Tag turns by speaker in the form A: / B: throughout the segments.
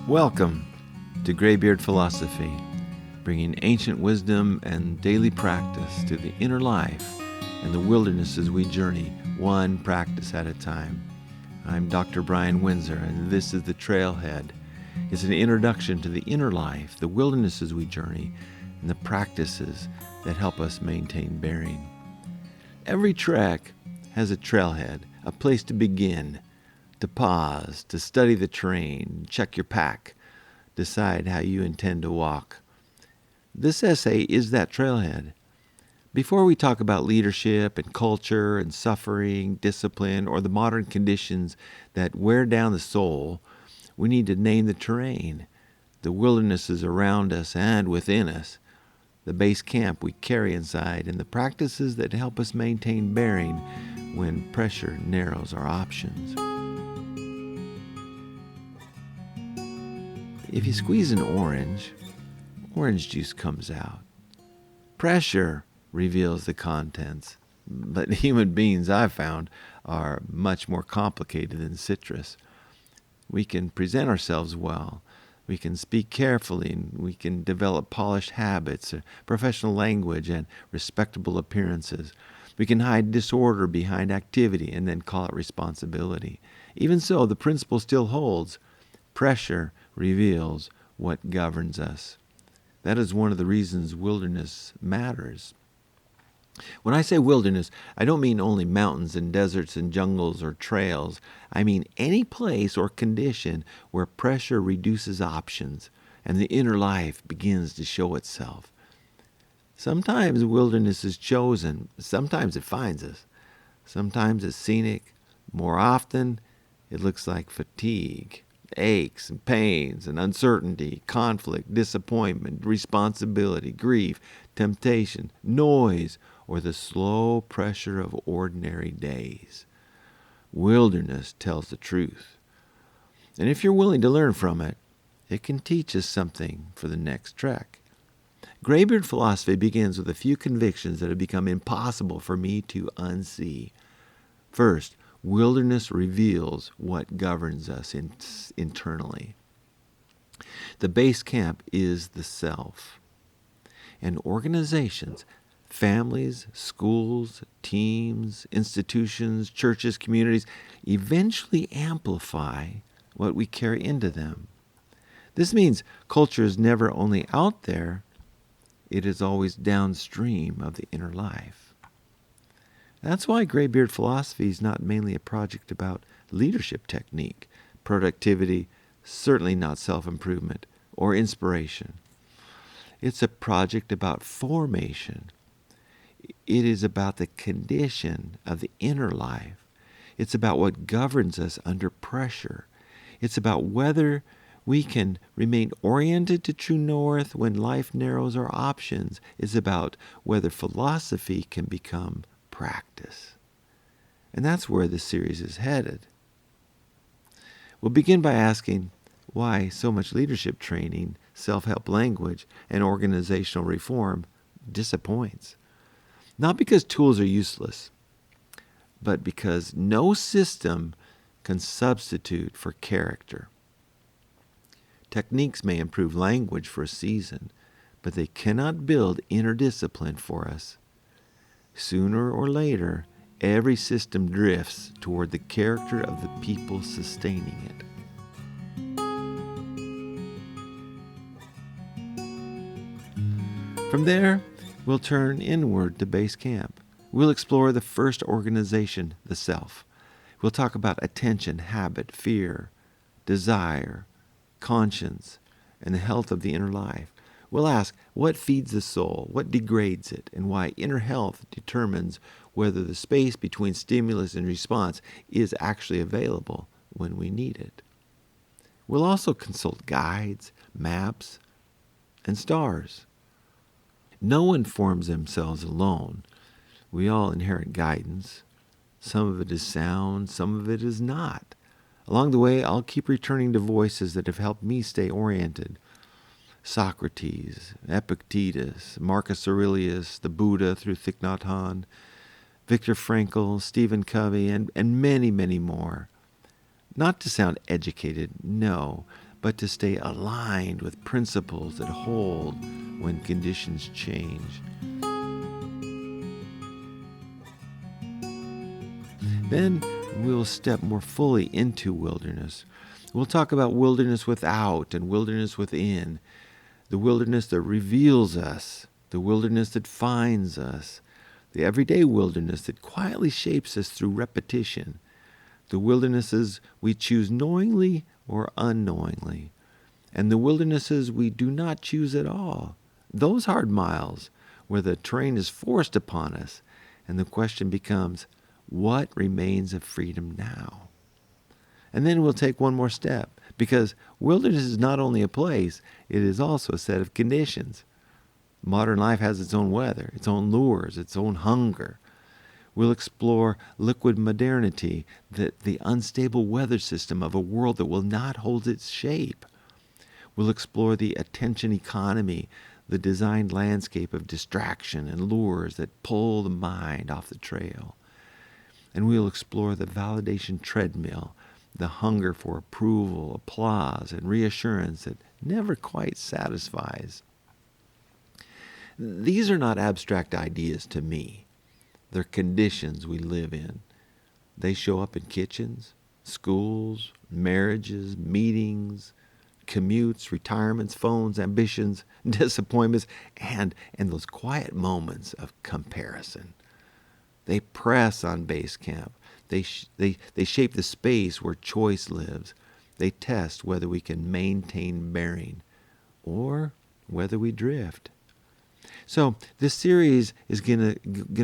A: Welcome to Greybeard Philosophy, bringing ancient wisdom and daily practice to the inner life and the wildernesses we journey, one practice at a time. I'm Dr. Brian Winsor, and this is the Trailhead. It's an introduction to the inner life, the wildernesses we journey, and the practices that help us maintain bearing. Every trek has a trailhead, a place to begin, to pause, to study the terrain, check your pack, decide how you intend to walk. This essay is that trailhead. Before we talk about leadership and culture and suffering, discipline, or the modern conditions that wear down the soul, we need to name the terrain, the wildernesses around us and within us, the base camp we carry inside, and the practices that help us maintain bearing when pressure narrows our options. If you squeeze an orange juice comes out. Pressure reveals the contents, but human beings, I've found, are much more complicated than citrus. We can present ourselves well. We can speak carefully, and we can develop polished habits, professional language, and respectable appearances. We can hide disorder behind activity and then call it responsibility. Even so, the principle still holds. Pressure reveals what governs us. That is one of the reasons wilderness matters. When I say wilderness, I don't mean only mountains and deserts and jungles or trails. I mean any place or condition where pressure reduces options and the inner life begins to show itself. Sometimes wilderness is chosen. Sometimes it finds us. Sometimes it's scenic. More often, it looks like fatigue, aches and pains and uncertainty, conflict, disappointment, responsibility, grief, temptation, noise, or the slow pressure of ordinary days. Wilderness tells the truth. And if you're willing to learn from it, it can teach us something for the next trek. Greybeard Philosophy begins with a few convictions that have become impossible for me to unsee. First, wilderness reveals what governs us internally. The base camp is the self. And organizations, families, schools, teams, institutions, churches, communities, eventually amplify what we carry into them. This means culture is never only out there, it is always downstream of the inner life. That's why Greybeard Philosophy is not mainly a project about leadership technique, productivity, certainly not self-improvement, or inspiration. It's a project about formation. It is about the condition of the inner life. It's about what governs us under pressure. It's about whether we can remain oriented to true north when life narrows our options. It's about whether philosophy can become practice. And that's where the series is headed. We'll begin by asking why so much leadership training, self-help language, and organizational reform disappoints. Not because tools are useless, but because no system can substitute for character. Techniques may improve language for a season, but they cannot build inner discipline for us. Sooner or later, every system drifts toward the character of the people sustaining it. From there, we'll turn inward to base camp. We'll explore the first organization, the self. We'll talk about attention, habit, fear, desire, conscience, and the health of the inner life. We'll ask what feeds the soul, what degrades it, and why inner health determines whether the space between stimulus and response is actually available when we need it. We'll also consult guides, maps, and stars. No one forms themselves alone. We all inherit guidance. Some of it is sound, some of it is not. Along the way, I'll keep returning to voices that have helped me stay oriented. Socrates, Epictetus, Marcus Aurelius, the Buddha through Thich Nhat Hanh, Viktor Frankl, Stephen Covey, and many, many more. Not to sound educated, no, but to stay aligned with principles that hold when conditions change. Then we'll step more fully into wilderness. We'll talk about wilderness without and wilderness within, the wilderness that reveals us, the wilderness that finds us, the everyday wilderness that quietly shapes us through repetition, the wildernesses we choose knowingly or unknowingly, and the wildernesses we do not choose at all, those hard miles where the terrain is forced upon us, and the question becomes, what remains of freedom now? And then we'll take one more step, because wilderness is not only a place, it is also a set of conditions. Modern life has its own weather, its own lures, its own hunger. We'll explore liquid modernity, the unstable weather system of a world that will not hold its shape. We'll explore the attention economy, the designed landscape of distraction and lures that pull the mind off the trail. And we'll explore the validation treadmill, the hunger for approval, applause, and reassurance that never quite satisfies. These are not abstract ideas to me. They're conditions we live in. They show up in kitchens, schools, marriages, meetings, commutes, retirements, phones, ambitions, disappointments, and those quiet moments of comparison. They press on base camp. They shape the space where choice lives. They test whether we can maintain bearing or whether we drift. So this series is gonna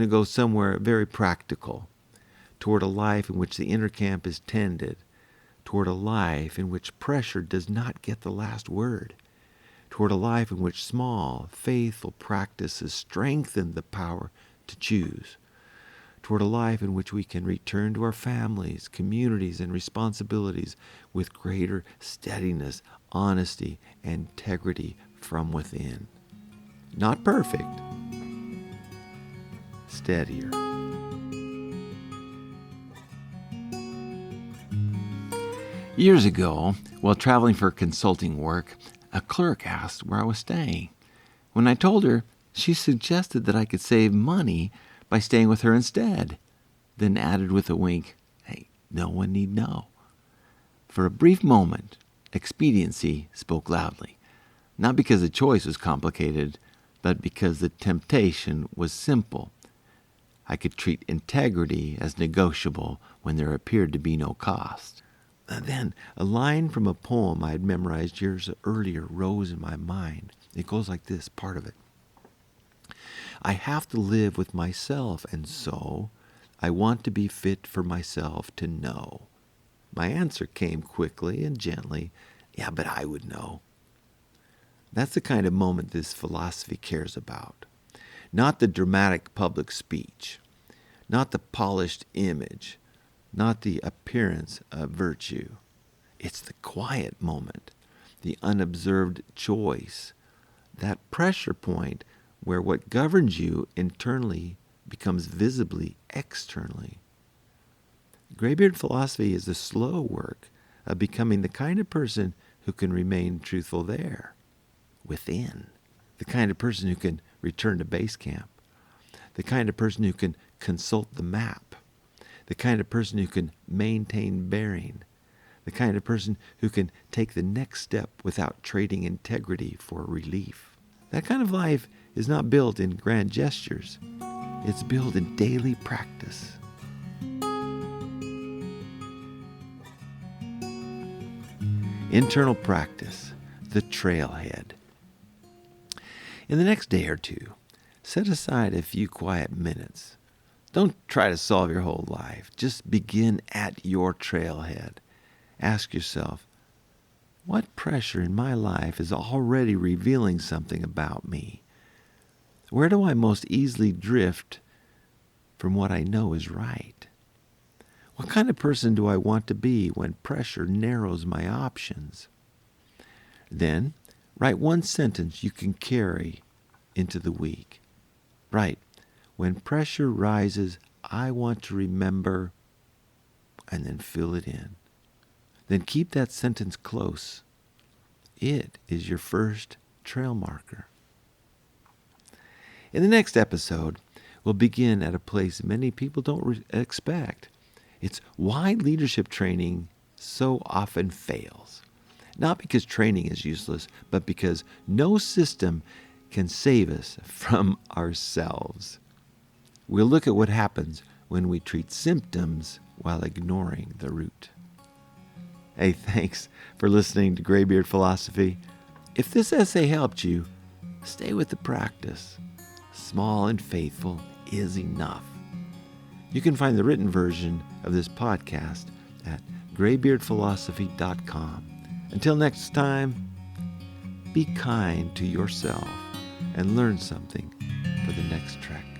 A: go somewhere very practical, toward a life in which the inner camp is tended, toward a life in which pressure does not get the last word, toward a life in which small, faithful practices strengthen the power to choose, toward a life in which we can return to our families, communities, and responsibilities with greater steadiness, honesty, and integrity from within. Not perfect, steadier. Years ago, while traveling for consulting work, a clerk asked where I was staying. When I told her, she suggested that I could save money by staying with her instead, then added with a wink, "Hey, no one need know." For a brief moment, expediency spoke loudly, not because the choice was complicated, but because the temptation was simple. I could treat integrity as negotiable when there appeared to be no cost. Then a line from a poem I had memorized years earlier rose in my mind. It goes like this, part of it. I have to live with myself, and so I want to be fit for myself to know. My answer came quickly and gently, yeah, but I would know. That's the kind of moment this philosophy cares about. Not the dramatic public speech, not the polished image, not the appearance of virtue. It's the quiet moment, the unobserved choice, that pressure point where what governs you internally becomes visibly externally. Greybeard Philosophy is the slow work of becoming the kind of person who can remain truthful there, within, the kind of person who can return to base camp, the kind of person who can consult the map, the kind of person who can maintain bearing, the kind of person who can take the next step without trading integrity for relief. That kind of life is not built in grand gestures. It's built in daily practice. Internal practice, the trailhead. In the next day or two, set aside a few quiet minutes. Don't try to solve your whole life. Just begin at your trailhead. Ask yourself, what pressure in my life is already revealing something about me? Where do I most easily drift from what I know is right? What kind of person do I want to be when pressure narrows my options? Then, write one sentence you can carry into the week. Write, when pressure rises, I want to remember, and then fill it in. Then keep that sentence close It is your first trail marker. In the next episode, we'll begin at a place many people don't expect. It's why leadership training so often fails. Not because training is useless, but because no system can save us from ourselves. We'll look at what happens when we treat symptoms while ignoring the root. Hey, thanks for listening to Greybeard Philosophy. If this essay helped you, stay with the practice. Small and faithful is enough. You can find the written version of this podcast at greybeardphilosophy.com. Until next time, be kind to yourself and learn something for the next trek.